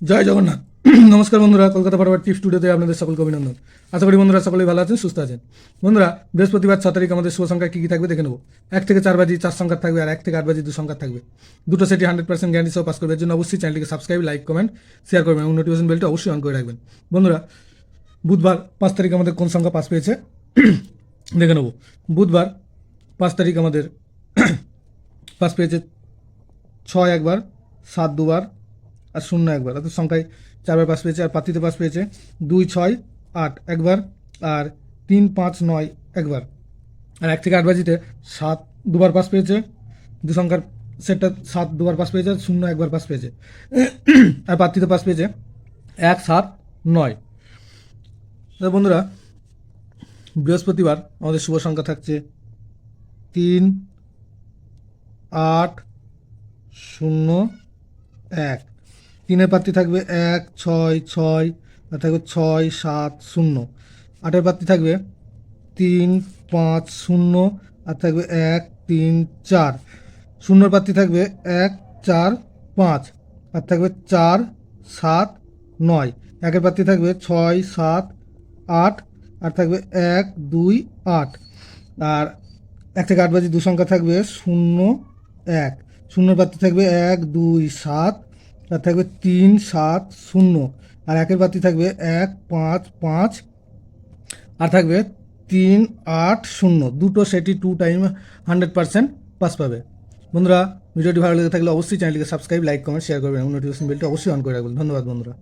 জয় জগন্নাথ। নমস্কার বন্ধুরা, কলকাতা ফরওয়ার্ড টিপ স্টুডিওতে আপনাদের সকলকে অভিনন্দন। আশা করি বন্ধুরা সকলেই ভালো আছেন, সুস্থ আছেন। বন্ধুরা, বৃহস্পতিবার 6 তারিখ আমাদের শুভ সংখ্যা কী কী থাকবে দেখে নেব। 1 থেকে 4 বাজি 4 সংখ্যা থাকবে, আর 1 থেকে 8 বাজি 2 সংখ্যা থাকবে। দুটো সেটি 100% গ্যারান্টি সহ পাস করবে। এর জন্য অবশ্যই চ্যানেলটিকে সাবস্ক্রাইব, লাইক, কমেন্ট, শেয়ার করবেন এবং নোটিফিকেশন বেলটা অবশ্যই অন করে রাখবেন। বন্ধুরা, বুধবার 5 তারিখ আমাদের কোন সংখ্যা পাস পেয়েছে দেখে নেব। বুধবার 5 তারিখ আমাদের পাস পেয়েছে 6 একবার, 7 দুবার আর 0 একবার, অর্থাৎ সংখ্যায় 4 বার পাস পেয়েছে। আর পাত্রীতে পাস পেয়েছে 2, 6, 8 একবার, আর 3, 5, 9 একবার। আর 1 থেকে 8 বাজিতে 7 দুবার পাস পেয়েছে। দু সংখ্যার সেটটা 7 দুবার পাস পেয়েছে, 0 একবার পাস পেয়েছে। আর পাত্রীতে পাস পেয়েছে 1, 7, 9। বন্ধুরা, বৃহস্পতিবার আমাদের শুভ সংখ্যা থাকছে 3, 8, 0, 1। 3-এর পাত্রী থাকবে 1, 6, 6, আর থাকবে 6, 7, 0। 8-এর পাত্রী থাকবে 3, 5, 0, আর থাকবে 1, 3, 4। 0-এর পাত্রী থাকবে 1, 4, 5, আর থাকবে 4, 7, 9। 1-এর পাত্রী থাকবে 6, 7, 8, আর থাকবে 1, 2, 8। আর 1 থেকে 8 বাজি 2 সংখ্যা থাকবে 0, 1। 0-এর পাত্রী থাকবে 1, 2, 7, আর থাকবে 3, 7, 0। আর 1-এর পাত্রী থাকবে 1, 5, 5, আর থাকবে 3, 8, 0। দুটো সেটি 2 টাইম 100% পাস পাবে। বন্ধুরা, ভিডিওটি ভালো লেগে থাকলে অবশ্যই চ্যানেলটিকে সাবস্ক্রাইব, লাইক, কমেন্ট, শেয়ার করবেন এবং নোটিফিকেশন বেলটা অবশ্যই অন করে রাখবেন। ধন্যবাদ বন্ধুরা।